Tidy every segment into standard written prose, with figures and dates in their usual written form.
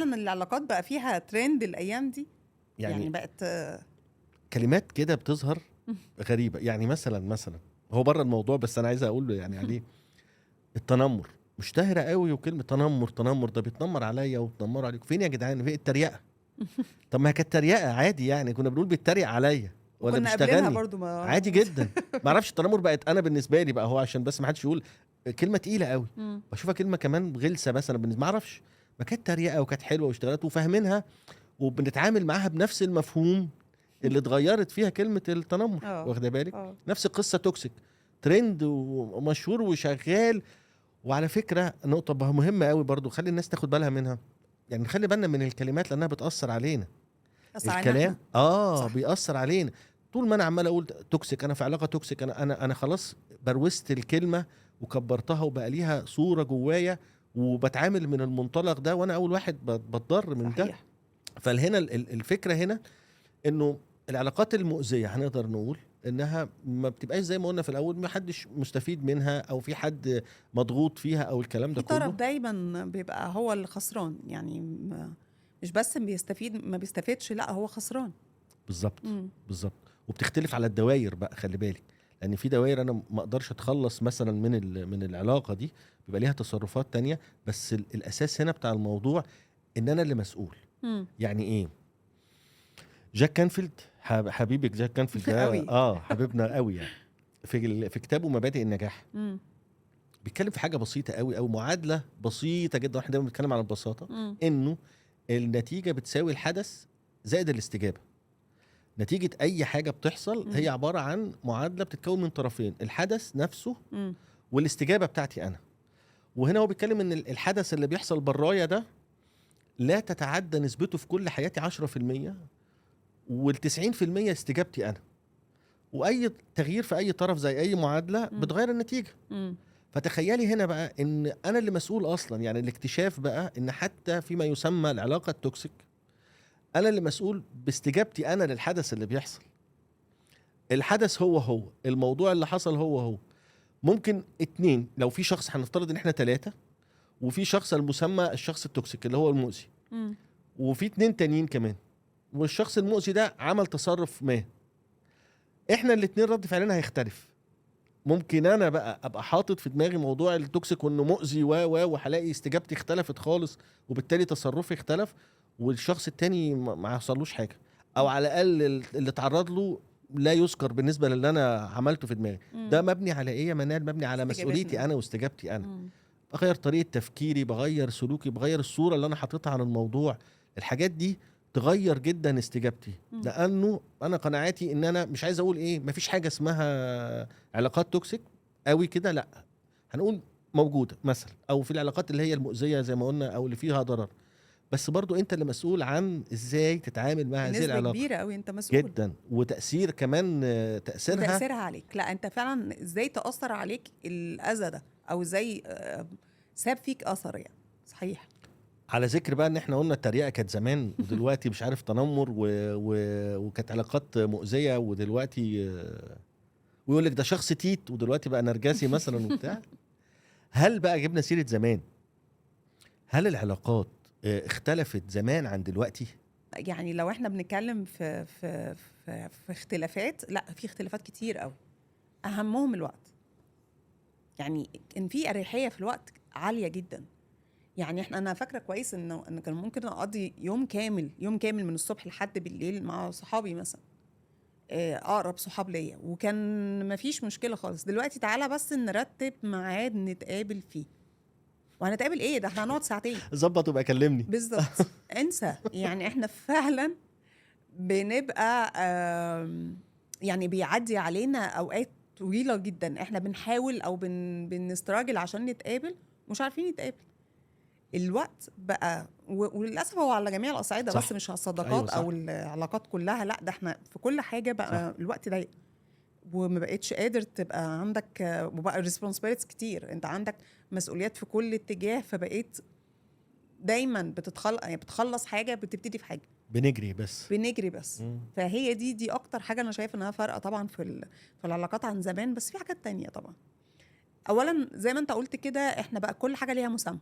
فعلا العلاقات بقى فيها ترند الايام دي، يعني يعني بقت كلمات كده بتظهر غريبه. يعني مثلا هو بره الموضوع بس انا عايز اقول له يعني عليه. التنمر مشتهره قوي، وكلمه تنمر ده بيتنمر عليا وبتنمر عليك. فين يا جدعان؟ فين التريقه؟ طب ما هي كانت تريقه عادي، يعني كنا بنقول بيتريق عليا ولا وكنا قابلينها بيشتغلني برضو عادي جدا. ما اعرفش التنمر بقت انا بالنسبه لي بقى هو عشان بس ما حدش يقول كلمه تقيله قوي، مم. بشوفها كلمه كمان غلسه مثلا بالنسبه. ما اعرفش، ما كانت تريقه وكانت حلوه واشتغلت وفاهمينها وبنتعامل معاها بنفس المفهوم اللي اتغيرت فيها كلمه التنمر. اه واخده بالك؟ اه نفس القصه توكسيك، ترند ومشهور وشغال. وعلى فكره نقطه مهمه قوي برضو خلي الناس تاخد بالها منها، يعني نخلي بالنا من الكلمات لانها بتاثر علينا. بس علينا الكلام احنا. صح. بيأثر علينا. طول ما انا عمال اقول توكسيك، انا في علاقه توكسيك، انا خلاص بروزت الكلمه وكبرتها وبقى ليها صوره جوايا، وبتعامل من المنطلق ده، وانا اول واحد بتضر من ده. صحيح. فهنا الفكره هنا انه العلاقات المؤذيه هنقدر نقول انها ما بتبقاش زي ما قلنا في الاول، ما حدش مستفيد منها او في حد مضغوط فيها او الكلام ده في طرف كله. دايما بيبقى هو اللي خسران، يعني مش بس بيستفيد، ما بيستفيدش، لا هو خسران. بالظبط. مم. بالظبط. وبتختلف على الدوائر بقى، خلي بالك، لان في دوائر انا ما اقدرش اتخلص مثلا من العلاقه دي، بيبقى ليها تصرفات تانية. بس الاساس هنا بتاع الموضوع ان انا اللي مسؤول. مم. يعني ايه؟ جاك كانفيلد، حبيبك جاك كانفيلد ده قوي. حبيبنا قوي يعني. في كتابه مبادئ النجاح مم. بيتكلم في حاجه بسيطه قوي، او معادله بسيطه جدا، واحنا دايما بنتكلم عن البساطه. مم. انه النتيجه بتساوي الحدث زائد الاستجابه. نتيجة أي حاجة بتحصل هي مم. عبارة عن معادلة بتتكون من طرفين، الحدث نفسه مم. والاستجابة بتاعتي أنا. وهنا هو بيتكلم إن الحدث اللي بيحصل برايا ده لا تتعدى نسبته في كل حياتي 10%، وال90% استجابتي أنا. وأي تغيير في أي طرف زي أي معادلة مم. بتغير النتيجة. مم. فتخيلي هنا بقى إن أنا اللي مسؤول أصلا. يعني الاكتشاف بقى إن حتى فيما يسمى العلاقة التوكسيك أنا اللي مسؤول باستجابتي أنا للحدث اللي بيحصل. الحدث هو الموضوع اللي حصل هو. ممكن اتنين، لو في شخص، هنفترض ان احنا 3، وفي شخص المسمى الشخص التوكسيك اللي هو المؤذي، مم. وفي 2 تانيين كمان، والشخص المؤذي ده عمل تصرف ما، احنا الاتنين رد فعلنا هيختلف. ممكن انا بقى ابقى حاطط في دماغي موضوع التوكسيك وانه مؤذي وهلاقي استجابتي اختلفت خالص، وبالتالي تصرفي اختلف، والشخص التاني ما حصلوش حاجه، او على الاقل اللي اتعرض له لا يذكر بالنسبه للي انا عملته في دماغي. ده مم. مبني على ايه يا منال؟ مبني على مسؤوليتي استجابتنا. انا واستجابتي انا. مم. بغير طريقه تفكيري، بغير سلوكي، بغير الصوره اللي انا حاططها عن الموضوع. الحاجات دي تغير جدا استجابتي، مم. لانه انا قناعاتي ان انا مش عايز اقول ايه مفيش حاجه اسمها علاقات توكسيك قوي كده، لا، هنقول موجوده مثلا، او في العلاقات اللي هي المؤذيه زي ما قلنا او اللي فيها ضرر. بس برضو انت اللي مسؤول عن ازاي تتعامل مع هذه بنسبة العلاقه. كبيرة قوي انت مسؤول. جدا. وتاثير كمان تاثيرها وتأثيرها عليك، لا انت فعلا ازاي تأثر عليك الأذى ده، او ازاي ساب فيك أثر يعني. صحيح. على ذكر بقى ان احنا قلنا التريقه كانت زمان، ودلوقتي مش عارف تنمر وكانت علاقات مؤذيه، ودلوقتي ويقول لك ده شخص تيت، ودلوقتي بقى نرجسي مثلا وبتاع. هل بقى جبنا سيره زمان، هل العلاقات اختلفت زمان عن دلوقتي؟ يعني لو احنا بنتكلم في اختلافات، لا في اختلافات كتير قوي، اهمهم الوقت. يعني كان في اريحيه في الوقت عاليه جدا. يعني انا فاكره كويس ان كان ممكن اقضي يوم كامل من الصبح لحد بالليل مع صحابي مثلا، اقرب صحاب ليا، وكان مفيش مشكله خالص. دلوقتي تعالى بس نرتب ميعاد نتقابل فيه، وهنتقابل ايه؟ ده احنا هنقعد ساعتين. ظبط وبقى كلمني. بالظبط. انسى. يعني احنا فعلا بنبقى يعني بيعدي علينا اوقات طويله جدا احنا بنحاول او بنستراجل عشان نتقابل، مش عارفين نتقابل. الوقت بقى وللاسف هو على جميع الاصعده، صح. بس مش على ايوه الصداقات صح. او العلاقات كلها، لا ده احنا في كل حاجه صح. بقى الوقت ضيق، وما بقتش قادر تبقى عندك، وبقى responsibilities كتير، انت عندك مسؤوليات في كل اتجاه، فبقيت دايما يعني بتخلص حاجه بتبتدي في حاجه، بنجري بس. بنجري بس. فهي دي اكتر حاجه انا شايفه انها فارقه طبعا في العلاقات عن زمان. بس في حاجات تانية طبعا. اولا زي ما انت قلت كده، احنا بقى كل حاجه ليها مسمى.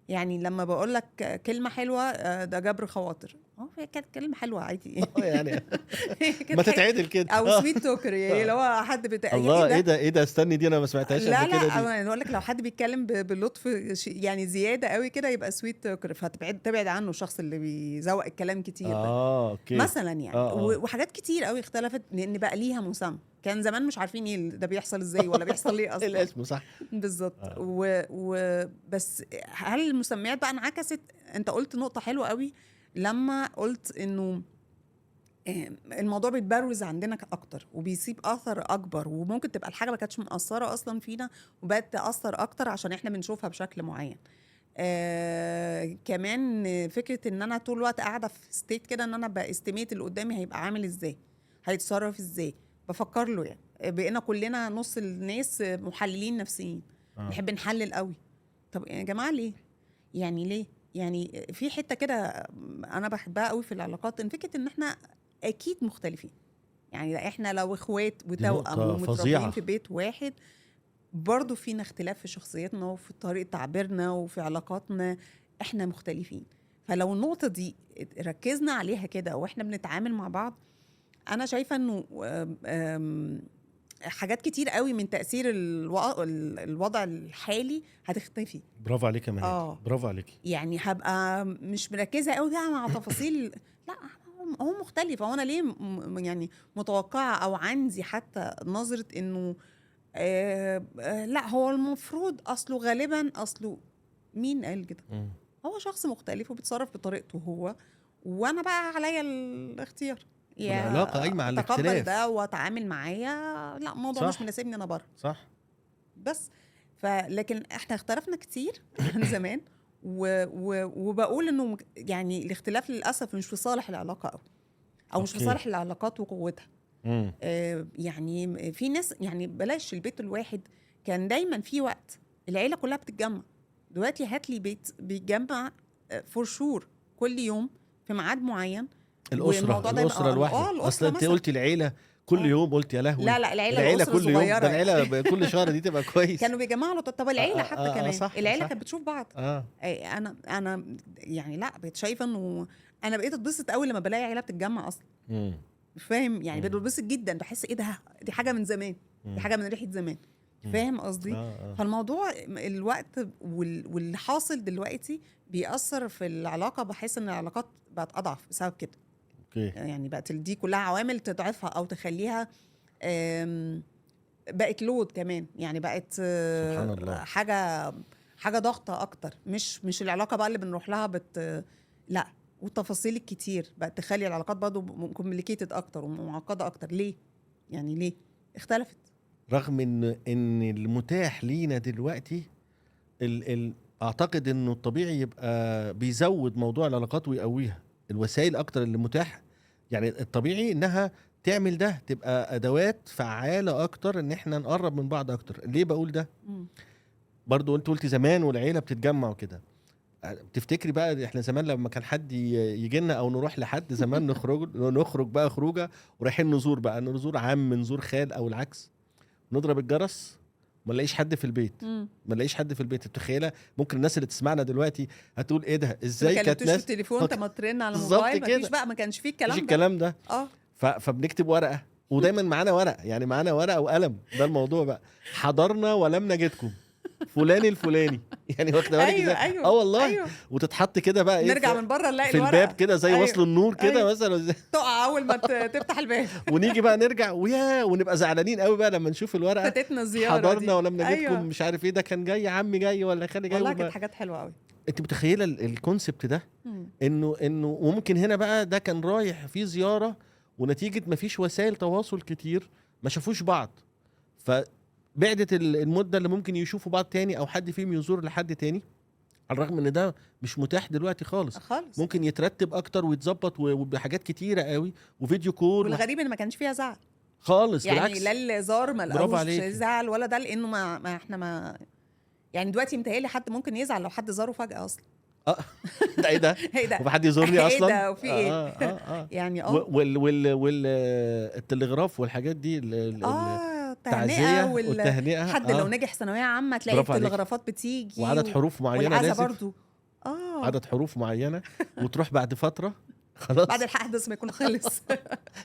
يعني لما بقول لك كلمه حلوه ده جبر خواطر، هي كانت كلمه حلوه عادي. يعني كانت ما تتعدل كده. او سويت توكر، يعني لو حد الله، ايه ده. ايه ده استني، دي انا ما سمعتهاش لا قبل كده دي. انا بقول لك لو حد بيتكلم بلطف يعني زياده قوي كده يبقى سويت توكر، تبعد عنه الشخص اللي بيزوق الكلام كتير ده اوكي. مثلا يعني. اه وحاجات كتير قوي اختلفت لان بقى ليها مسمى. كان زمان مش عارفين ايه ده بيحصل ازاي ولا بيحصل ليه اصلا. الاسم صح. بالظبط. بس هل المسميات بقى انعكست؟ انت قلت نقطه حلوه قوي لما قلت انه الموضوع بيتبروز عندنا اكتر وبيسيب اثر اكبر، وممكن تبقى الحاجه ما كانتش مأثره اصلا فينا وبقت تأثر اكتر عشان احنا بنشوفها بشكل معين. كمان فكره ان انا طول الوقت قاعده في ستيت كده ان انا باستيميت اللي قدامي هيبقى عامل ازاي، هيتصرف ازاي، بفكر له. يعني بقينا كلنا نص الناس محللين نفسيين، نحب نحلل قوي. طب يا جماعه ليه؟ يعني ليه؟ يعني في حته كده انا بحبها قوي في العلاقات، ان فكره ان احنا اكيد مختلفين. يعني احنا لو اخوات وتوأم نقطة ومتربيين فظيعة. في بيت واحد برضو فينا اختلاف في شخصيتنا وفي طريقة تعبيرنا وفي علاقاتنا، احنا مختلفين. فلو النقطة دي ركزنا عليها كده واحنا بنتعامل مع بعض، انا شايفة انه حاجات كتير قوي من تأثير الوضع الحالي هتختفي. برافو عليك يا مهاد، برافو عليك. يعني هبقى مش مركزة قوي بقى مع تفاصيل لا هو مختلف، وانا ليه يعني متوقعة او عندي حتى نظرة انه لا هو المفروض اصله غالبا اصله مين قال كده؟ هو شخص مختلف وبيتصرف بطريقته هو، وانا بقى عليا الاختيار العلاقة قايمة على اتقبل الاختلاف ده واتعامل معايا. لا الموضوع مش مناسبني انا بره. صح. بس لكن احنا اختلفنا كتير عن زمان وبقول انه يعني الاختلاف للاسف مش في صالح العلاقه او مش في صالح العلاقات وقوتها. يعني في ناس يعني بلاش البيت الواحد كان دايما في وقت العيله كلها بتتجمع. دلوقتي هات لي بيت بيتجمع فور شور كل يوم في ميعاد معين. الاسره الواحده. اصل انت قلتي العيله كل يوم، قلت يا لهوي. لا العيله كل يوم، ده العيله يعني. كل شهر دي تبقى كويس. كانوا بيجمعوا طب العيله حتى كمان صح العيله كانت بتشوف بعض. انا يعني لا بقيت شايفه انه انا بقيت اتبسط قوي لما بلاقي عيله بتتجمع اصلا. فاهم يعني؟ بقيت بتبسط جدا، بحس ايه ده، دي حاجه من زمان، دي حاجه من ريحه زمان. فاهم قصدي؟ فالموضوع الوقت واللي حاصل دلوقتي بيأثر في العلاقه. بحس ان العلاقات بقت اضعف بسبب كده. يعني بقت دي كلها عوامل تضعفها او تخليها بقت لود كمان. يعني بقت سبحان الله. حاجه ضغطه اكتر، مش العلاقه بقى اللي بنروح لها لا، والتفاصيل الكتير بقت تخلي العلاقات برضو كومبليكيتد اكتر ومعقده اكتر. ليه يعني؟ ليه اختلفت؟ رغم ان المتاح لينا دلوقتي اعتقد انه الطبيعي يبقى بيزود موضوع العلاقات ويقويها. الوسائل اكتر اللي متاح، يعني الطبيعي انها تعمل ده، تبقى ادوات فعالة اكتر ان احنا نقرب من بعض اكتر. ليه بقول ده؟ برضو انت قلتي زمان والعيلة بتتجمع وكده. تفتكري بقى احنا زمان لما كان حد يجي لنا او نروح لحد زمان نخرج بقى خروجه ورايحين نزور عم، نزور خال او العكس، نضرب الجرس ما نلاقيش حد في البيت. ما نلاقيش حد في البيت. تخيله ممكن الناس اللي تسمعنا دلوقتي هتقول ايه ده، ازاي كانت ناس التليفون انت ما ترن على الموبايل؟ مفيش بقى، ما كانش فيه الكلام ده. فبنكتب ورقه، ودايما معانا ورقه، يعني معانا ورقه وقلم. ده الموضوع بقى، حضرنا ولم نجدكم فلان الفلاني. يعني واخده بالك ازاي؟ أيوة والله. وتتحط كده بقى ايه، نرجع من بره نلاقي في الباب كده زي وصل النور كده مثلا، تقع اول ما تفتح الباب. ونيجي بقى نرجع ونبقى زعلانين قوي بقى لما نشوف الورقه، فاتتنا الزياره حضرنا ولم نجدكم. مش عارف ايه ده، كان جاي عمي جاي ولا خالي جاي. والله كانت حاجات حلوه قوي. انت متخيله الكونسبت ده؟ انه وممكن هنا بقى ده كان رايح في زياره، ونتيجه ما فيش وسائل تواصل كتير ما شافوش بعض، فبعدت المده اللي ممكن يشوفوا بعض تاني او حد فيهم يزور لحد تاني. على الرغم ان ده مش متاح دلوقتي خالص. ممكن يترتب اكتر ويتظبط وبحاجات كتيره قوي وفيديو كول. والغريب ان ما كانش فيها زعل خالص، يعني بالعكس. لا اللي زار ما لقوش زعل ولا ده، لانه ما احنا ما يعني دلوقتي متهيألي حد ممكن يزعل لو حد زاره فجأة اصلا. ده ايه ده؟ وفي حد يزورني اصلا؟ ايه ده وفي ايه؟ يعني والتلغراف والحاجات دي، التهنئه والتهنئه. حد لو نجح ثانويه عامه تلاقي التلغرافات بتيجي، وعدد حروف معينه والعزا برضو عدد حروف معينه وتروح بعد فتره خلاص بعد الحدث ما يكون خلص.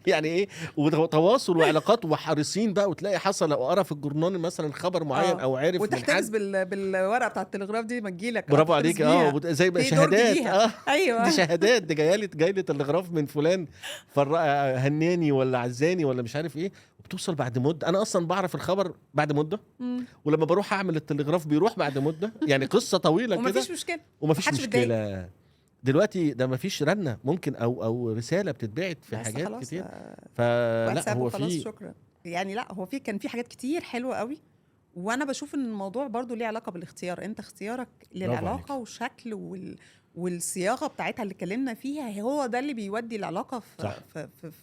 يعني ايه، وتواصل وعلاقات وحريصين بقى، وتلاقي حصل او قرا في الجورنال مثلا خبر معين او عارف من وتحتفظ حد. بالورقه بتاعه التلغراف دي ما تجيلك. برافو عليك. زي بقى في درج شهادات. ليها. ايوه دي شهادات، دي جايه تلغراف من فلان هناني ولا عزاني ولا مش عارف ايه، وبتوصل بعد مده. انا اصلا بعرف الخبر بعد مده، ولما بروح اعمل التلغراف بيروح بعد مده، يعني قصه طويله كده ومفيش مشكله. ومفيش محدش مشكله. دلوقتي ده مفيش رنه ممكن او رساله بتتبعت في بس حاجات خلاص، كتير. فلا واتساب هو وخلاص في شكرا. يعني لا، هو كان في حاجات كتير حلوه قوي. وانا بشوف ان الموضوع برضو ليه علاقه بالاختيار. انت اختيارك للعلاقه والشكل والصياغه بتاعتها اللي اتكلمنا فيها، هو ده اللي بيودي العلاقه صح.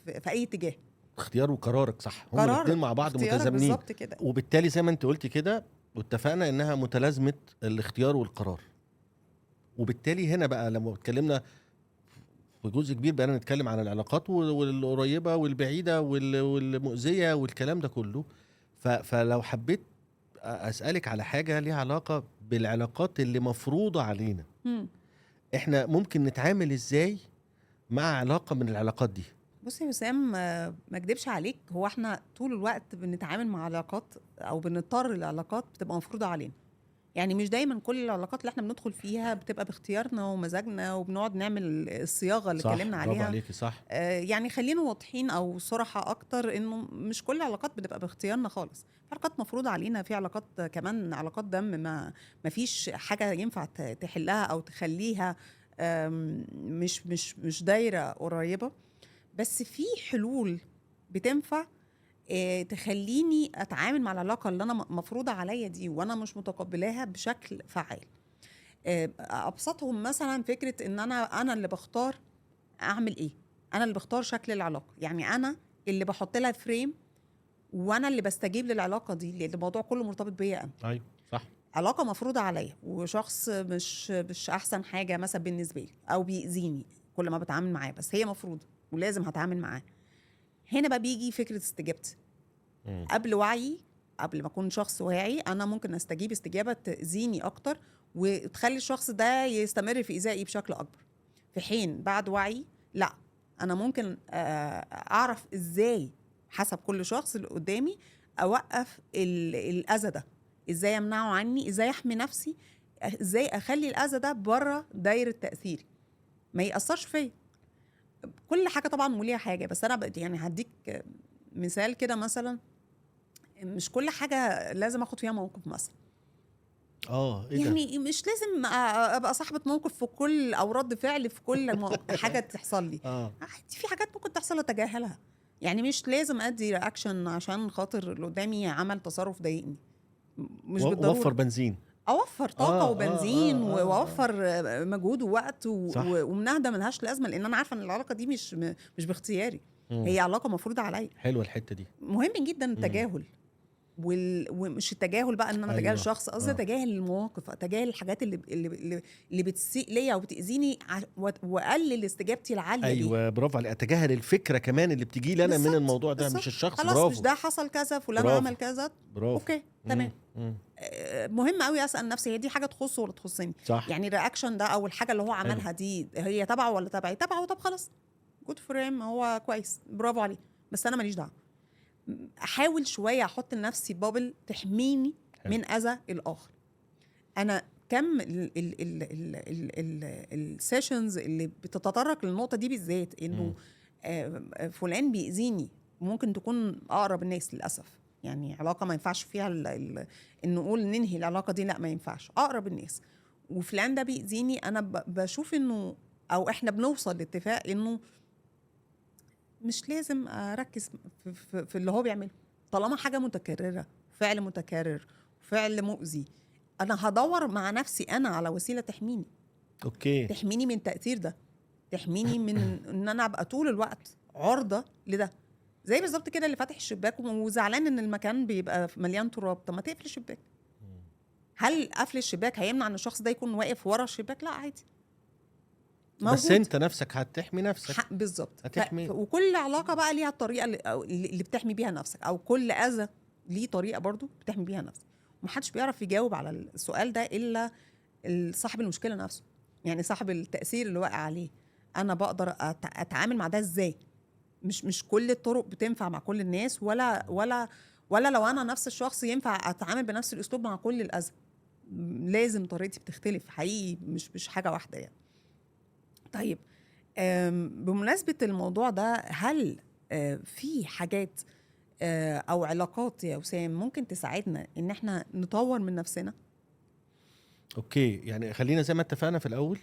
في اي اتجاه. اختيار وقرارك صح، هما الاثنين قرارك مع بعض واختيارك متزامنين، بالظبط كده. وبالتالي زي ما انت قلتي كده واتفقنا انها متلازمه الاختيار والقرار. وبالتالي هنا بقى لما اتكلمنا في جزء كبير بقى نتكلم عن العلاقات والقريبه والبعيده والمؤذيه والكلام ده كله. فلو حبيت اسالك على حاجه ليها علاقه بالعلاقات اللي مفروضه علينا، احنا ممكن نتعامل ازاي مع علاقه من العلاقات دي؟ بص يا وسام، ما اكدبش عليك، هو احنا طول الوقت بنتعامل مع علاقات او بنضطر لعلاقات بتبقى مفروضه علينا. يعني مش دايما كل العلاقات اللي احنا بندخل فيها بتبقى باختيارنا ومزاجنا وبنقعد نعمل الصياغه اللي اتكلمنا عليها. برافو عليكي صح. يعني خلينا واضحين او صراحه اكتر، انه مش كل العلاقات بتبقى باختيارنا خالص. في علاقات مفروضه علينا، في علاقات كمان علاقات دم ما فيش حاجه ينفع تحلها او تخليها مش دايره قريبه. بس في حلول بتنفع تخليني اتعامل مع العلاقه اللي انا مفروضه عليا دي وانا مش متقبلاها بشكل فعال. ابسطهم مثلا فكره ان انا اللي بختار اعمل ايه، انا اللي بختار شكل العلاقه. يعني انا اللي بحط لها فريم، وانا اللي بستجيب للعلاقه دي، لان الموضوع كله مرتبط بيا انا. ايوه صح. علاقه مفروضه عليا وشخص مش احسن حاجه مثلا بالنسبه لي، او بيأذيني كل ما بتعامل معاه، بس هي مفروضه ولازم هتعامل معاه. هنا بقى بيجي فكره استجابتي. قبل وعي، قبل ما اكون شخص واعي، انا ممكن استجيب استجابه تاذيني اكتر وتخلي الشخص ده يستمر في ايذائي بشكل اكبر. في حين بعد وعي لا، انا ممكن اعرف ازاي حسب كل شخص اللي قدامي اوقف الاذى ده، ازاي امنعه عني، ازاي احمي نفسي، ازاي اخلي الاذى ده بره دايره تاثيري ما ياثرش فيا. كل حاجه طبعا وليها حاجه، بس انا يعني هديك مثال كده. مثلا مش كل حاجه لازم اخد فيها موقف مثلا. ايه يعني ده؟ مش لازم ابقى صاحبه موقف في كل او رد فعل في كل حاجه تحصل لي. عادي، في حاجات ممكن تحصل اتجاهلها. يعني مش لازم ادي رياكشن عشان خاطر اللي قدامي عمل تصرف ضايقني. مش بالضروره وفر بنزين، اوفر طاقه وبنزين واوفر مجهود ووقت ومناهده ملهاش لازمه، لان انا عارفه ان العلاقه دي مش باختياري. هي علاقه مفروضه عليا. حلوه الحته دي. مهم جدا التجاهل. ومش التجاهل بقى ان انا اتجاهل الشخص، قصدي اتجاهل المواقف، اتجاهل الحاجات اللي بتسيء ليا وبتاذيني، واقلل استجابتي العاليه ليها. ايوه برافو عليك. اتجاهل الفكره كمان اللي بتيجي لي انا من الموضوع ده، مش الشخص. خلاص برافو. مش ده حصل كذا، فلان برافو. عمل كذا، برافو. اوكي تمام. مهم قوي اسال نفسي، هي دي حاجه تخصه ولا تخصني؟ صح. يعني الرياكشن ده او الحاجه اللي هو عملها حلو. دي هي تبعه ولا تبعي؟ تبعه، طب خلاص جود فريم، هو كويس، برافو عليه، بس انا ماليش دعوه. احاول شويه احط لنفسي بابل تحميني من اذى الاخر. انا كم السيشنز اللي بتتطرق للنقطه دي بالذات، انه فلان بيأذيني، ممكن تكون اقرب الناس للاسف. يعني علاقه ما ينفعش فيها ان نقول ننهي العلاقه دي، لا ما ينفعش، اقرب الناس. وفلان ده بيأذيني، انا بشوف انه او احنا بنوصل لاتفاق انه مش لازم اركز في اللي هو بيعمله. طالما حاجه متكرره، فعل متكرر، فعل مؤذي، انا هدور مع نفسي انا على وسيله تحميني. اوكي. تحميني من التأثير ده، تحميني من ان انا ابقى طول الوقت عرضه لده. زي بالظبط كده اللي فاتح الشباك وزعلان ان المكان بيبقى مليان تراب، طب ما تقفل الشباك. هل قفل الشباك هيمنع ان الشخص ده يكون واقف ورا الشباك؟ لا عادي، موجود. بس انت نفسك هتحمي نفسك. بالظبط. هتحمي. وكل علاقه بقى ليها الطريقه اللي بتحمي بيها نفسك، او كل اذى ليه طريقه برضو بتحمي بيها نفسك. ومحدش بيعرف يجاوب على السؤال ده الا صاحب المشكله نفسه. يعني صاحب التاثير اللي واقع عليه، انا بقدر اتعامل مع ده ازاي. مش كل الطرق بتنفع مع كل الناس، ولا لو انا نفس الشخص ينفع اتعامل بنفس الاسلوب مع كل الاذى. لازم طريقتي بتختلف حقيقي، مش حاجه واحده يعني. طيب، بمناسبه الموضوع ده، هل في حاجات او علاقات يا وسام ممكن تساعدنا ان احنا نطور من نفسنا؟ اوكي، يعني خلينا زي ما اتفقنا في الاول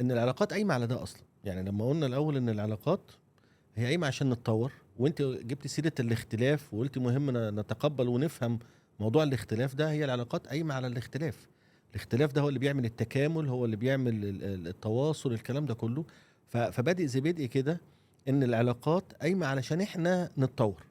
ان العلاقات قايمه على ده اصلا. يعني لما قلنا الاول ان العلاقات هي قايمه عشان نتطور، وانت جبت سيره الاختلاف وقلت مهم نتقبل ونفهم موضوع الاختلاف ده. هي العلاقات قايمه على الاختلاف. الاختلاف ده هو اللي بيعمل التكامل، هو اللي بيعمل التواصل، الكلام ده كله. فبادئ زي بدء كده ان العلاقات قايمه علشان احنا نتطور،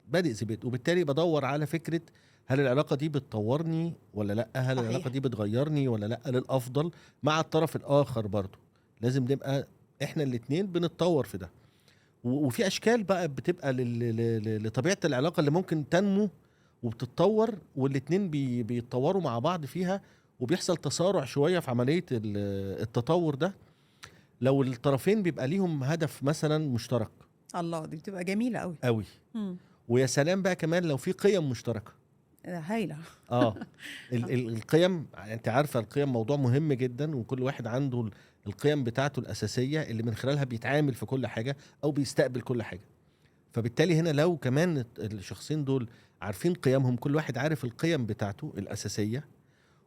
بادئ زي بدء. وبالتالي بدور على فكره هل العلاقه دي بتطورني ولا لا، هل العلاقه صحيح. دي بتغيرني ولا لا للافضل مع الطرف الاخر. برضو لازم نبقى احنا الاتنين بنتطور في ده. وفي اشكال بقى بتبقى لطبيعه العلاقه اللي ممكن تنمو وبتتطور، والاتنين بيتطوروا مع بعض فيها، وبيحصل تسارع شويه في عمليه التطور ده لو الطرفين بيبقى ليهم هدف مثلا مشترك الله، دي بتبقى جميله قوي. قوي. ويا سلام بقى كمان لو في قيم مشتركه. هايله. اه القيم، انت عارفه القيم موضوع مهم جدا، وكل واحد عنده القيم بتاعته الاساسيه اللي من خلالها بيتعامل في كل حاجه او بيستقبل كل حاجه. فبالتالي هنا لو كمان الشخصين دول عارفين قيمهم، كل واحد عارف القيم بتاعته الاساسيه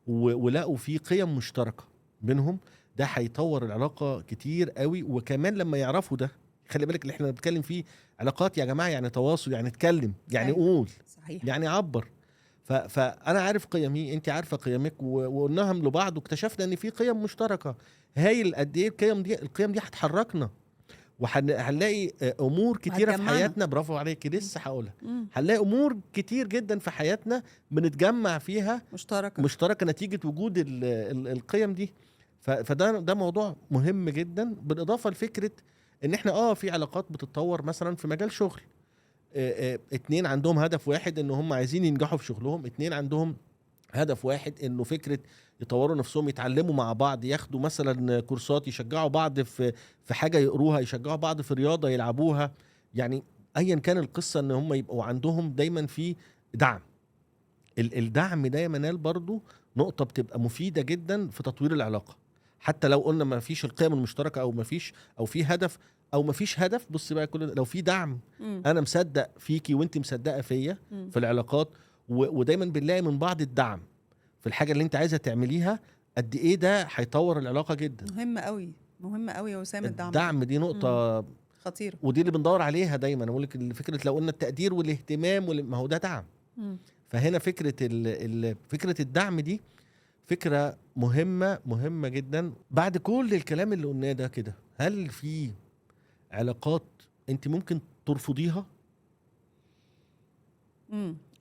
ولقوا في قيم مشتركه بينهم، ده هيطور العلاقه كتير قوي. وكمان لما يعرفوا ده، خلي بالك اللي احنا بنتكلم فيه علاقات يا جماعه، يعني تواصل، يعني اتكلم، يعني أيوة. قول، صحيح. يعني عبر. فانا عارف قيمي، انت عارفه قيمك، وقلناهم لبعض واكتشفنا ان في قيم مشتركه. هايل قد ايه القيم دي هتحركنا، وهنلاقي امور كتيره في وهتجمعنا. حياتنا. برافو عليك، لسه هقولها. مم. هنلاقي امور كتير جدا في حياتنا بنتجمع فيها مشتركه نتيجه وجود القيم دي. فده موضوع مهم جدا، بالاضافه لفكره ان احنا في علاقات بتتطور مثلا في مجال شغل. اتنين عندهم هدف واحد ان هم عايزين ينجحوا في شغلهم، اتنين عندهم هدف واحد انه فكره يطوروا نفسهم، يتعلموا مع بعض، ياخدوا مثلا كورسات، يشجعوا بعض في حاجه يقروها، يشجعوا بعض في رياضه يلعبوها. يعني ايا كان القصه، ان هم يبقوا عندهم دايما في دعم. الدعم ده يا منال برضو نقطه بتبقى مفيده جدا في تطوير العلاقه. حتى لو قلنا ما فيش القيم المشتركه، او ما فيش، او في هدف او ما فيش هدف، بص بقى لو في دعم، انا مصدق فيكي وانت مصدقه فيا في العلاقات، ودايما بنلاقي من بعض الدعم في الحاجه اللي انت عايزه تعمليها، قد ايه ده هيطور العلاقه جدا. مهم قوي، مهم قوي يا وسام. الدعم دي نقطه خطيره، ودي اللي بندور عليها دايما. اقول لك فكره لو قلنا التقدير والاهتمام ما هو ده دعم. فهنا فكره فكره الدعم دي فكره مهمه جدا. بعد كل الكلام اللي قلناه ده كده، هل في علاقات انت ممكن ترفضيها؟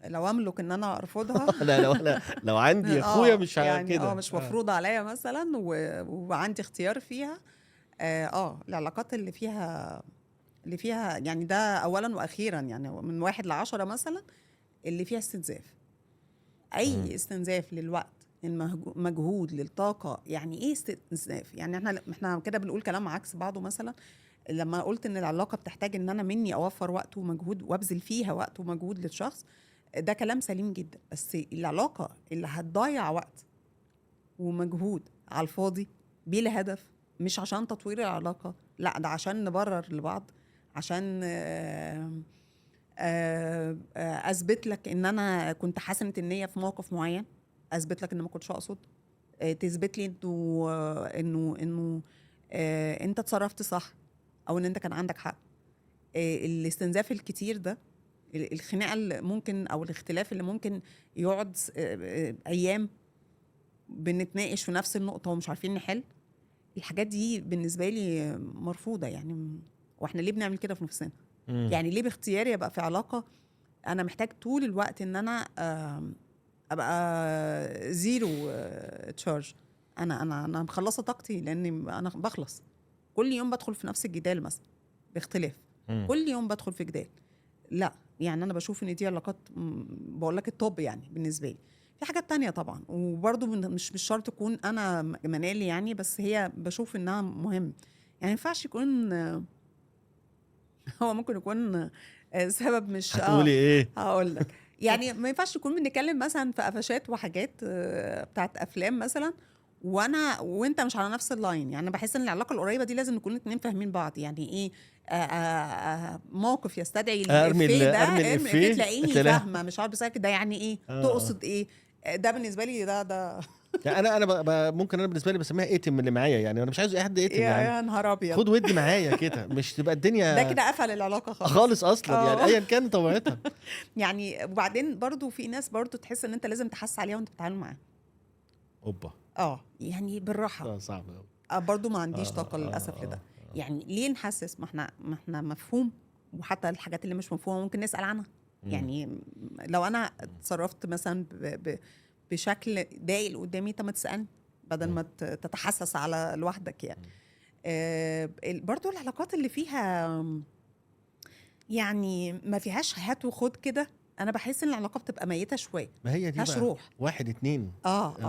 لو املك ان انا ارفضها. لا، لو عندي اخويا مش يعني كده، مش مفروض عليا مثلا، وعندي اختيار فيها. العلاقات اللي فيها يعني ده اولا واخيرا، يعني من 1 ل10 مثلا، اللي فيها استنزاف. اي استنزاف للوقت، المجهود، للطاقه. يعني ايه استنزاف؟ يعني احنا كده بنقول كلام عكس بعضه. مثلا لما قلت ان العلاقه بتحتاج ان انا مني اوفر وقت ومجهود وابذل فيها وقت ومجهود للشخص، ده كلام سليم جدا. بس العلاقه اللي هتضيع وقت ومجهود على الفاضي بلا هدف، مش عشان تطوير العلاقه، لا، ده عشان نبرر لبعض، عشان اثبت لك ان انا كنت حسنه النيه في موقف معين، اثبت لك ان ما كنتش اقصد، تثبت لي انه انت اتصرفت صح، او ان انت كان عندك حق. الاستنزاف الكتير ده، الخناقه اللي ممكن، او الاختلاف اللي ممكن يقعد ايام بنتناقش في نفس النقطه ومش عارفين نحل، الحاجات دي بالنسبه لي مرفوضه. يعني واحنا ليه بنعمل كده في نفسنا؟ يعني ليه باختياري ابقى في علاقه انا محتاج طول الوقت ان انا ابقى زيرو تشارج؟ انا مخلصه طاقتي، لاني انا بخلص كل يوم بدخل في نفس الجدال مثلا باختلاف. كل يوم بدخل في جدال. لا، يعني انا بشوف ان دي علاقات، بقول لك الطب يعني بالنسبه لي. في حاجات تانية طبعا، وبرضو مش شرط تكون انا منالي يعني، بس هي بشوف انها مهم. يعني ما ينفعش يكون هو ممكن يكون سبب مش هتقولي ايه؟ هقول لك. يعني ما ينفعش نكون بنتكلم مثلا في قفشات وحاجات بتاعت افلام مثلا، وانت مش على نفس اللاين. يعني بحس ان العلاقه القريبه دي لازم نكون اتنين فاهمين بعض. يعني ايه موقف يستدعي الافيه ده، ارمي ارمي الافيه الافيه تلاقيني تلاقيها. فاهمه، مش عارف بسالك ده يعني ايه، اه تقصد ايه. ده بالنسبه لي ده يعني ممكن انا بالنسبه لي بسميها ايتم اللي معايا، يعني انا مش عايز اي حد يتم يا عم، يا نهار ابيض، خد ودي معايا كده، مش تبقى ده الدنيا كده قفل العلاقه خالص. خالص اصلا، يعني اه ايا كان طبيعتها. يعني وبعدين برضو في ناس برضو تحس ان انت لازم تحس عليها وانت بتتعامل معاها. اوبا، يعني بالراحه. صعب قوي. برضو ما عنديش طاقه اه للاسف لده. اه يعني ليه نحسس؟ ما احنا مفهوم، وحتى الحاجات اللي مش مفهومه ممكن نسال عنها. يعني لو انا اتصرفت مثلا بشكل ضايق اللي قدامي، طب ما تسالني بدل ما تتحسس على لوحدك يعني. برضو العلاقات اللي فيها يعني ما فيهاش هات وخد كده، انا بحس ان العلاقه بتبقى ميته شويه، ما هي ما دي فيهاش بقى، روح. واحد اتنين،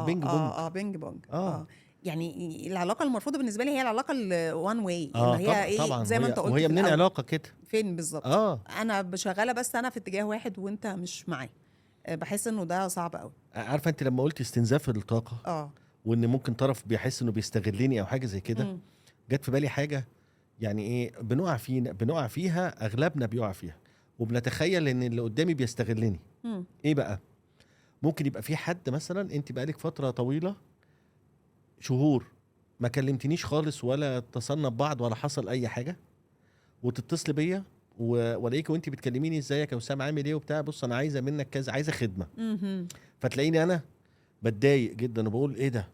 بينج بونج. بينج بونج. اه يعني العلاقه المرفوضه بالنسبه لي هي العلاقه الوان واي، اللي هي طبعا ايه طبعا، زي ما انت قلت وهي في منين الاول. علاقه كده؟ فين بالظبط؟ اه انا بشغاله بس انا في اتجاه واحد وانت مش معايا. بحس انه ده صعب قوي. عارفه انت لما قلت استنزاف الطاقه، اه وان ممكن طرف بيحس انه بيستغلني او حاجه زي كده، مم. جت في بالي حاجه. يعني ايه بنقع فيها، اغلبنا بيقع فيها، وبنتخيل ان اللي قدامي بيستغلني. مم. ايه بقى؟ ممكن يبقى في حد مثلا انت بقالك فتره طويله، شهور، ما كلمتنيش خالص ولا اتصلنا ببعض ولا حصل اي حاجه، وتتصل بيا والاقيك وانت بتكلميني ازيك يا وسام عامل ايه وبتاع، بص انا عايزه منك كذا، عايزه خدمه. مهم. فتلاقيني انا بتضايق جدا وبقول ايه ده،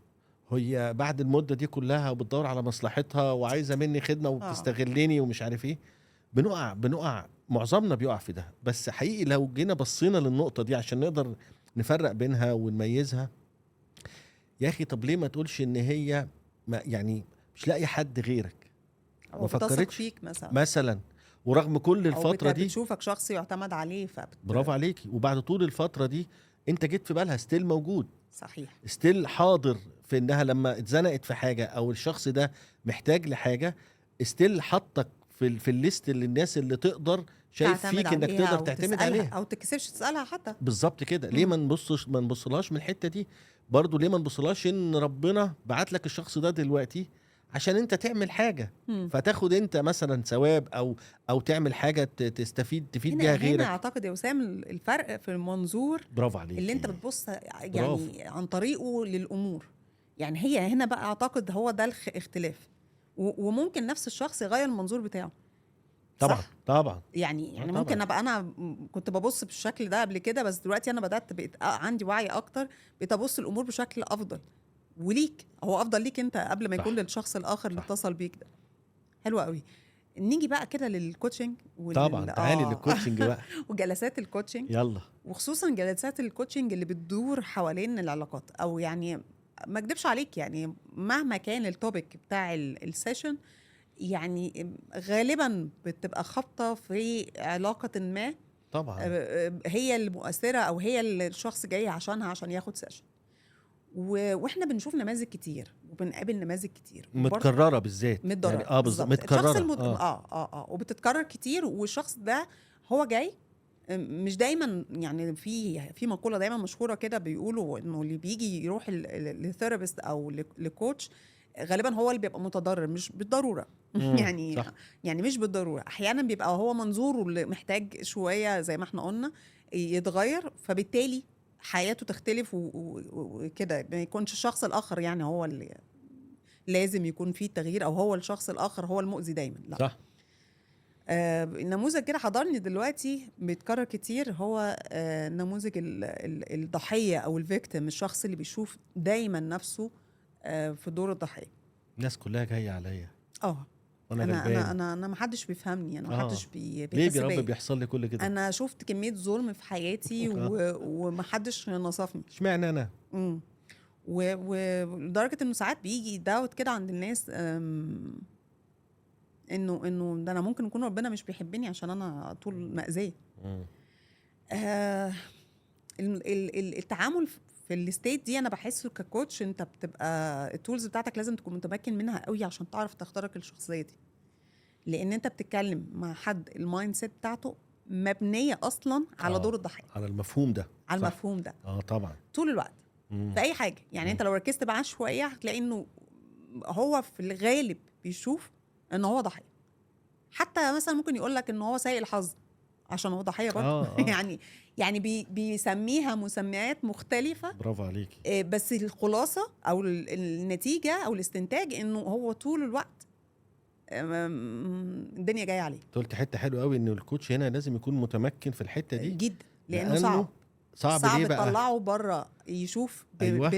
هي بعد المده دي كلها وبتدور على مصلحتها وعايزه مني خدمه اه وبتستغلني ومش عارف ايه. بنقع معظمنا بيقع في ده. بس حقيقي لو جينا بصينا للنقطه دي عشان نقدر نفرق بينها ونميزها، يا اخي طب ليه ما تقولش ان هي ما يعني مش لاقي حد غيرك، ما او بتثق فكرتش فيك مثلا، مثلا، ورغم كل او الفتره دي. بتشوفك شخص يعتمد عليه برافو عليكي. وبعد طول الفتره دي انت جيت في بالها، ستيل موجود، صحيح. ستيل حاضر في انها لما اتزنقت في حاجه او الشخص ده محتاج لحاجه، ستيل حطك في الليست اللي الناس اللي تقدر، شايف تعتمد فيك انك عليها تقدر او تعتمد تسالها عليها. او تكسفش تسالها حتى. بالظبط كده. ليه مم. ما نبصلهاش من الحته دي برضو؟ ليه ما نبصلهاش ان ربنا بعت لك الشخص ده دلوقتي عشان انت تعمل حاجه، مم. فتاخد انت مثلا ثواب او تعمل حاجه تفيد بيها هنا غيرك. اعتقد يا وسام الفرق في المنظور برافو اللي انت عليكي. بتبص برافو. يعني عن طريقه للامور. يعني هي هنا بقى اعتقد هو ده الاختلاف، وممكن نفس الشخص يغير المنظور بتاعه. طبعا صح. طبعا يعني طبعا. ممكن ابقى انا كنت ببص بالشكل ده قبل كده، بس دلوقتي انا بقيت عندي وعي اكتر، بقيت ابص الامور بشكل افضل، وليك هو افضل ليك انت قبل ما يكون صح للشخص الاخر اللي صح. اتصل بيك ده. حلو قوي. نيجي بقى كده للكوتشنج طبعا تعالي للكوتشنج بقى. وجلسات الكوتشنج، يلا. وخصوصا جلسات الكوتشنج اللي بتدور حوالين العلاقات. او يعني ما اكدبش عليك، يعني مهما كان التوبيك بتاع السيشن، يعني غالبا بتبقى خابطه في علاقه ما طبعا هي المؤثره، او هي اللي الشخص جاي عشانها عشان ياخد سيشن. واحنا بنشوف نماذج كتير وبنقابل نماذج كتير متكرره بالذات، يعني متضرر بالظبط بالظبط. الشخص متكرره وبتتكرر كتير، والشخص ده هو جاي مش دايما. يعني في مقوله دايما مشهوره كده بيقولوا انه اللي بيجي يروح لثيرابيست او لكوتش غالبا هو اللي بيبقى متضرر، مش بالضروره يعني صح. يعني مش بالضروره، احيانا بيبقى هو منظوره اللي محتاج شويه زي ما احنا قلنا يتغير، فبالتالي حياته تختلف وكده ما يكونش الشخص الاخر يعني هو اللي لازم يكون فيه تغيير، او هو الشخص الاخر هو المؤذي دايما. لا. صح. نموذج كده حضرني دلوقتي بيتكرر كتير، هو نموذج الضحيه او الفيكتيم، الشخص اللي بيشوف دايما نفسه في دور الضحيه. الناس كلها جايه عليا وانا انا غلبان. انا ما حدش بيفهمني، انا ما حدش ليه بيحس يا رب بيا. بيحصل لي كل كده؟ انا شفت كميه ظلم في حياتي وما حدش نصفني. اشمعنى انا؟ امم ولدرجه انه ساعات بيجي داوت كده عند الناس، انه ده انا ممكن يكون ربنا مش بيحبني عشان انا طول مأذية. آه التعامل في الستيت دي انا بحسه ككوتش انت بتبقى التولز بتاعتك لازم تكون متمكن منها قوي عشان تعرف تخترق الشخصيه دي، لان انت بتتكلم مع حد المايند سيت بتاعته مبنيه اصلا على دور الضحيه، على المفهوم ده. على صح. المفهوم ده طبعا. طول الوقت في اي حاجه. يعني انت لو ركزت معاه شويه هتلاقي انه هو في الغالب بيشوف ان هو ضحيه، حتى مثلا ممكن يقول لك ان هو سيء الحظ عشان هو ضحيه برضه. يعني بيسميها مسميات مختلفه. برافو عليك. بس الخلاصه او النتيجه او الاستنتاج انه هو طول الوقت الدنيا جايه عليه. قلت حته حلوه قوي ان الكوتش هنا لازم يكون متمكن في الحته دي جدا، لانه صعب ليه بقى؟ تطلعه بره يشوف أيوة.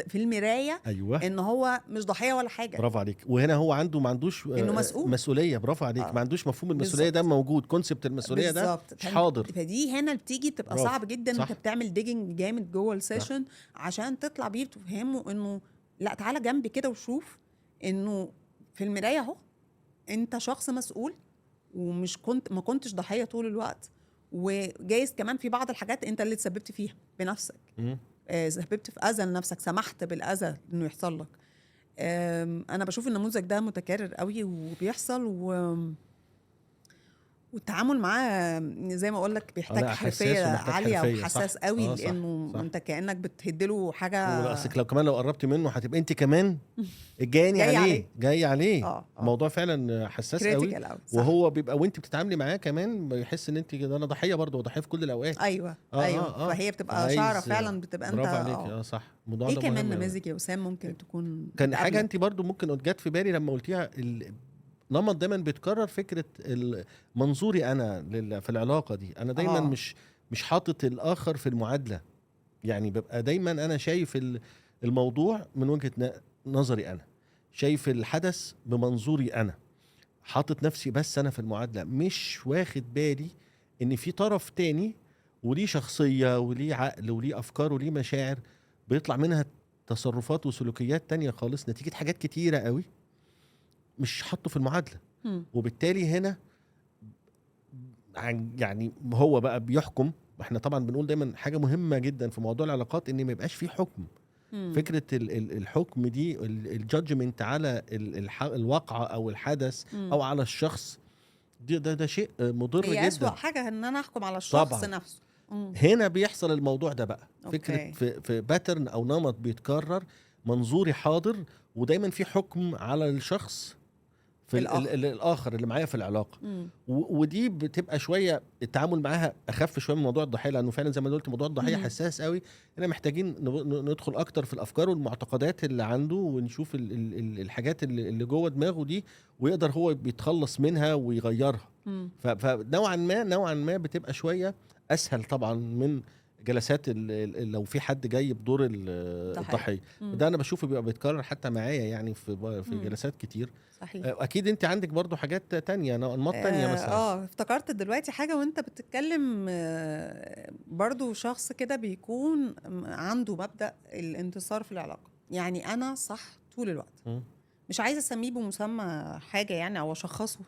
في المرايه ايوه ان هو مش ضحيه ولا حاجه. برافو عليك. وهنا هو ما عندوش انه مسؤوليه. برافو عليك. ما عندوش مفهوم المسؤوليه ده موجود، كونسبت المسؤوليه ده مش حاضر. فدي هنا بتيجي تبقى صعب جدا. انت بتعمل ديجنج جامد جوه السيشن عشان تطلع بيه تفهمه انه لا تعالى جنبي كده وشوف انه في المرايه اهو انت شخص مسؤول ومش ما كنتش ضحيه طول الوقت، وجايز كمان في بعض الحاجات انت اللي تسببت فيها بنفسك. سببت في اذى لنفسك، سمحت بالاذى انه يحصل لك. انا بشوف النموذج ده متكرر قوي وبيحصل، والتعامل معاه زي ما اقول لك بيحتاج حرفيه عاليه وحساس قوي. لانه انت كانك بتهدله حاجه. اصلك لو قربت منه هتبقى انت كمان جاي عليه. الموضوع فعلا حساس قوي. وهو بيبقى وانت بتتعاملي معاه كمان بيحس ان انت انا ضحيه برضه، وضحيه في كل الاوقات. ايوه. فهي بتبقى شعره فعلا بتبقى انت. برافو عليك. صح. الموضوع ايه ده كمان نماذج يا وسام ممكن تكون كان حاجه انت برضه ممكن جت في بالي لما قلتيها؟ نمط دايما بيتكرر، فكره منظوري انا في العلاقه دي. انا دايما مش حاطط الاخر في المعادله. يعني ببقى دايما انا شايف الموضوع من وجهه نظري، انا شايف الحدث بمنظوري، انا حاطط نفسي بس انا في المعادله، مش واخد بالي ان في طرف تاني وليه شخصيه وليه عقل وليه افكار وليه مشاعر بيطلع منها تصرفات وسلوكيات تانية خالص نتيجه حاجات كتيره قوي مش حاطه في المعادله. وبالتالي هنا يعني هو بقى بيحكم. احنا طبعا بنقول دايما حاجه مهمه جدا في موضوع العلاقات ان ما يبقاش فيه حكم. فكره الحكم دي، الجادجمنت على الواقعه او الحدث او على الشخص ده شيء مضر جدا. هي أسوأ حاجه ان انا احكم على الشخص طبعًا. نفسه. هنا بيحصل الموضوع ده بقى. فكره في باترن او نمط بيتكرر، منظوري حاضر ودايما في حكم على الشخص في الآخر اللي معايا في العلاقة. ودي بتبقى شوية التعامل معاها أخف شوية من موضوع الضحية، لأنه فعلا زي ما قلت موضوع الضحية حساس قوي. إحنا محتاجين ندخل أكتر في الأفكار والمعتقدات اللي عنده ونشوف الحاجات اللي جوه دماغه دي، ويقدر هو بيتخلص منها ويغيرها. فنوعا ما بتبقى شوية أسهل طبعا من جلسات لو في حد جاي بدور الضحيه. ده انا بشوفه بيبقى بيتكرر حتى معايا يعني في جلسات كتير. صحيح. اكيد انت عندك برضو حاجات تانية، انماط تانية مثلا. افتكرت دلوقتي حاجه وانت بتتكلم. برضو شخص كده بيكون عنده مبدأ الانتصار في العلاقه. يعني انا صح طول الوقت. مش عايزه اسميه بمسمى حاجه يعني او اشخصه،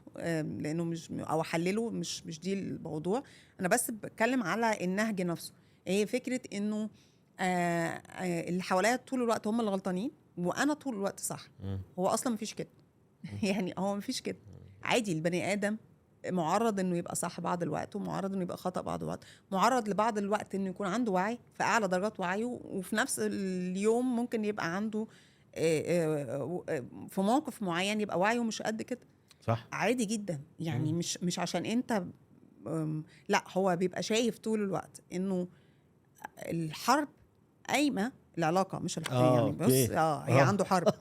لانه مش او احلله، مش دي الموضوع. انا بس بتكلم على النهج نفسه. هي فكره انه اللي حواليا طول الوقت هم اللي غلطانين وانا طول الوقت صح. هو اصلا مفيش كده. يعني هو مفيش كده. عادي البني ادم معرض انه يبقى صح بعض الوقت، ومعرض انه يبقى خطأ بعض الوقت، معرض لبعض الوقت انه يكون عنده وعي في اعلى درجات وعيه، وفي نفس اليوم ممكن يبقى عنده في موقف معين يبقى وعيه مش قد كده. صح. عادي جدا. يعني مش عشان انت لا، هو بيبقى شايف طول الوقت انه الحرب قايمه، العلاقه مش يعني بص هي عنده حرب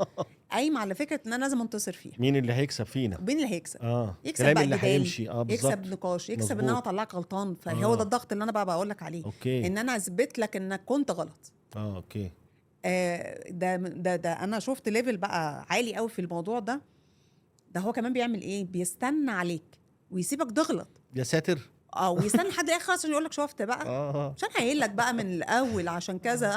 قايمه على فكره ان انا لازم انتصر فيها. مين اللي هيكسب فينا؟ مين اللي هيكسب؟ يكسب بقى اللي هيمشي. يكسب نقاش، يكسب ان انا اطلعك غلطان. فهو ده الضغط اللي انا بقى بقول لك عليه. ان انا اثبت لك انك كنت غلط. اوكي. ده انا شفت ليفل بقى عالي قوي في الموضوع ده. ده هو كمان بيعمل ايه؟ بيستنى عليك ويسيبك تغلط. يا ساتر. ويستنى لحد الاخر عشان يقول لك شفت بقى. عشان هيقول لك بقى من الاول عشان كذا.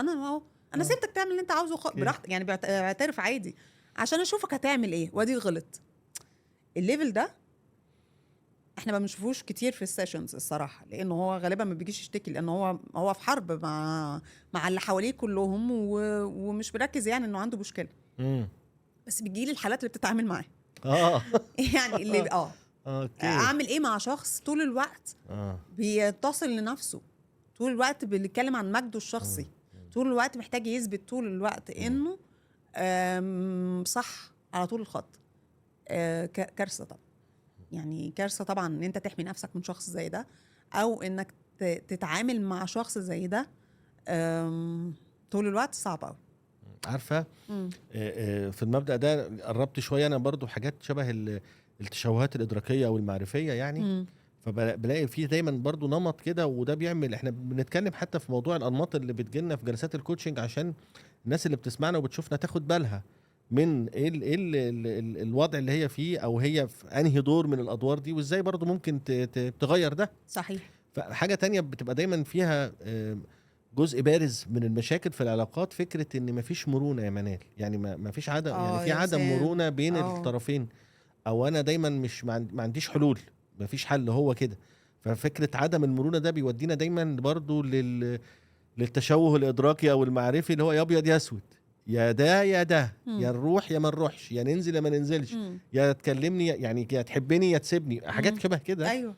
انا سيبتك تعمل اللي انت عاوزه براحتك. يعني بيعترف عادي عشان اشوفك هتعمل ايه. وادي غلط. الليفل ده احنا ما بنشوفوش كتير في السيشنز الصراحه، لانه هو غالبا ما بيجيش يشتكي، لانه هو في حرب مع اللي حواليه كلهم، ومش مركز يعني انه عنده مشكله. امم. بس بتجي لي الحالات اللي بتتعامل معاه. اه. يعني اللي اوكي. اعمل ايه مع شخص طول الوقت بيتصل لنفسه، طول الوقت بيتكلم عن مجده الشخصي، طول الوقت محتاج يثبت طول الوقت انه صح على طول الخط. كارثه طبعا، يعني كارثه طبعا ان انت تحمي نفسك من شخص زي ده، او انك تتعامل مع شخص زي ده طول الوقت. صعب قوي. عارفه في المبدأ ده قربت شويه انا برضو حاجات شبه التشوهات الادراكيه او المعرفيه يعني. فبلاقي فيه دايما برضو نمط كده، وده بيعمل، احنا بنتكلم حتى في موضوع الانماط اللي بتجيلنا في جلسات الكوتشنج عشان الناس اللي بتسمعنا وبتشوفنا تاخد بالها من ايه الوضع اللي هي فيه، او هي في انهي دور من الادوار دي، وازاي برضو ممكن تغير ده. صحيح. فحاجه تانية بتبقى دايما فيها جزء بارز من المشاكل في العلاقات، فكره ان مفيش مرونه يا منال، يعني ما فيش عدم، يعني في عدم مرونه بين الطرفين، او انا دايما مش ما عنديش حلول، مفيش حل، هو كده. ففكره عدم المرونه ده بيودينا دايما برضو للتشوه الادراكي او المعرفي، اللي هو يا ابيض يا اسود، يا ده يا ده، يا نروح يا ما نروحش، يا ننزل يا ما ننزلش، يا تكلمني يعني يا تحبني يا تسيبني، حاجات شبه كده. ايوه،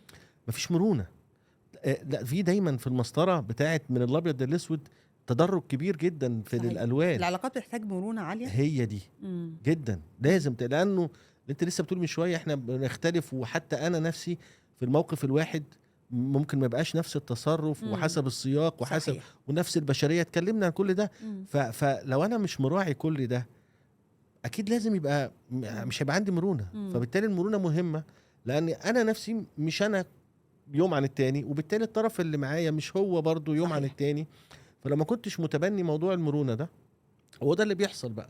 مفيش مرونه. لا، في دايما في المسطره بتاعت من الابيض للاسود تدرج كبير جدا في صحيح. الالوان. العلاقات بتحتاج مرونه عاليه، هي دي جدا لازم، لانه انت لسه بتقول من شويه احنا بنختلف، وحتى انا نفسي في الموقف الواحد ممكن ما يبقاش نفس التصرف، وحسب السياق وحسب صحيح. ونفس البشريه، اتكلمنا عن كل ده. فلو انا مش مراعي كل ده، اكيد لازم يبقى مش هيبقى عندي مرونه. فبالتالي المرونه مهمه، لان انا نفسي مش انا يوم عن التاني، وبالتالي الطرف اللي معايا مش هو برضو يوم عن التاني. فلما كنتش متبني موضوع المرونة ده، هو ده اللي بيحصل بقى،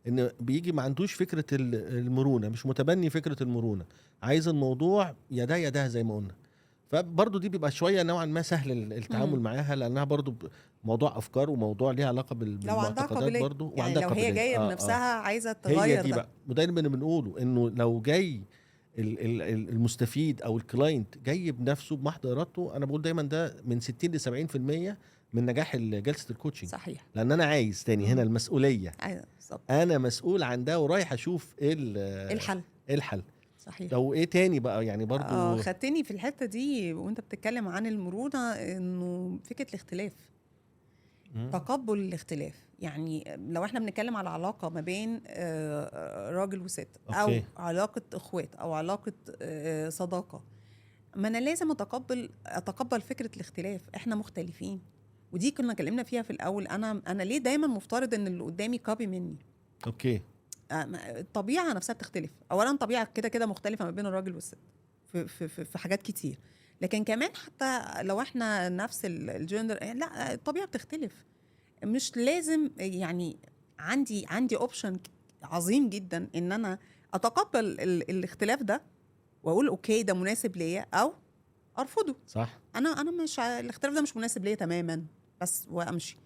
ان بيجي ما عندوش فكرة المرونة، مش متبني فكرة المرونة، عايز الموضوع يا ده يا ده زي ما قلنا. فبرضو دي بيبقى شوية نوعا ما سهل التعامل معاها، لانها برضو موضوع افكار، وموضوع ليها علاقة بالمعتقدات برضو، يعني لو هي جاية بنفسها عايزة تغير هي دي بقى. ودايما بنقوله انه لو جاي المستفيد او الكلاينت جاي بنفسه بمحض ارادته، انا بقول دايما ده من 60 ل 70% من نجاح جلسه الكوتشنج. صحيح. لان انا عايز تاني هنا المسؤوليه. ايوه بالظبط. انا مسؤول عن ده، ورايح اشوف الحل. صحيح. لو ايه تاني بقى يعني برضو خدتني في الحته دي وانت بتتكلم عن المرونه، انه فكره الاختلاف، تقبل الاختلاف. يعني لو احنا بنتكلم على علاقه ما بين راجل وست، او علاقه اخوات، او علاقه صداقه، ما انا لازم اتقبل فكره الاختلاف. احنا مختلفين، ودي كنا اتكلمنا فيها في الاول. انا ليه دايما مفترض ان اللي قدامي كوبي مني؟ الطبيعه نفسها بتختلف. اولا طبيعه كده مختلفه ما بين الراجل والست في حاجات كتير، لكن كمان حتى لو احنا نفس الجندر، لا، الطبيعه بتختلف. مش لازم يعني عندي اوبشن عظيم جدا ان انا اتقبل الاختلاف ده واقول اوكي ده مناسب ليا، او ارفضه. صح. انا مش الاختلاف ده مش مناسب ليا تماما، بس وامشي.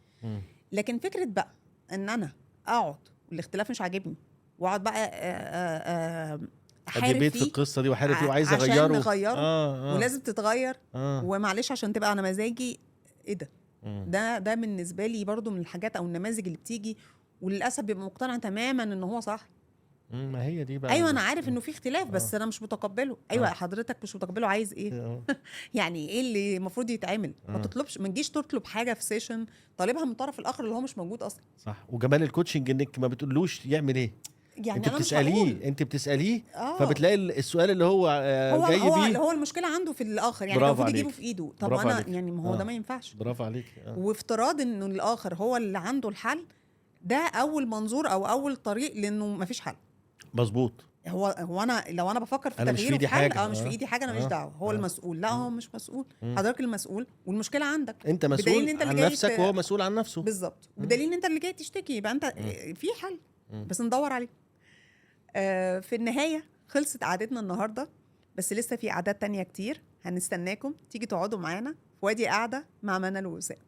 لكن فكره بقى ان انا اقعد والاختلاف مش عاجبني، واقعد بقى احارب في القصه دي، واحارب فيه، وعايز عشان اغيره نغيره ولازم تتغير ومعلش عشان تبقى انا مزاجي ايه ده بالنسبه لي برضو من الحاجات او النماذج اللي بتيجي، وللاسف بيبقى مقتنع تماما ان هو صح. ما هي دي بقى. ايوه انا عارف انه في اختلاف، بس انا مش متقبله. ايوه حضرتك مش متقبله، عايز ايه؟ يعني ايه اللي المفروض يتعمل؟ ما تطلبش، ما تجيش تطلب حاجه في سيشن طالبها من الطرف الاخر اللي هو مش موجود اصلا. صح. وجمال الكوتشنج انك ما بتقولوش يعمل ايه، يعني انت بتساليه فبتلاقي السؤال اللي هو جاي بيه هو المشكله عنده في الاخر، يعني المفروض يجيبه في ايده. طب انا عليك. يعني ما هو ده ما ينفعش. برافو عليك. وافتراض انه الاخر هو اللي عنده الحل، ده اول منظور او اول طريق لانه ما فيش حل. مظبوط. هو انا لو انا بفكر في تغيير في حل، مش في ايدي حاجه، انا مش دعوه. هو المسؤول. لا، هو مش مسؤول. حضرتك المسؤول، والمشكله عندك. انت مسؤول عن نفسك وهو مسؤول عن نفسه. بالظبط. بدليل ان انت اللي جاي تشتكي، يبقى انت في حل، بس ندور عليه. في النهايه خلصت قعدتنا النهارده، بس لسه في قعدات تانية كتير. هنستناكم تيجي تقعدوا معانا في وادي قاعده مع منال ووسام.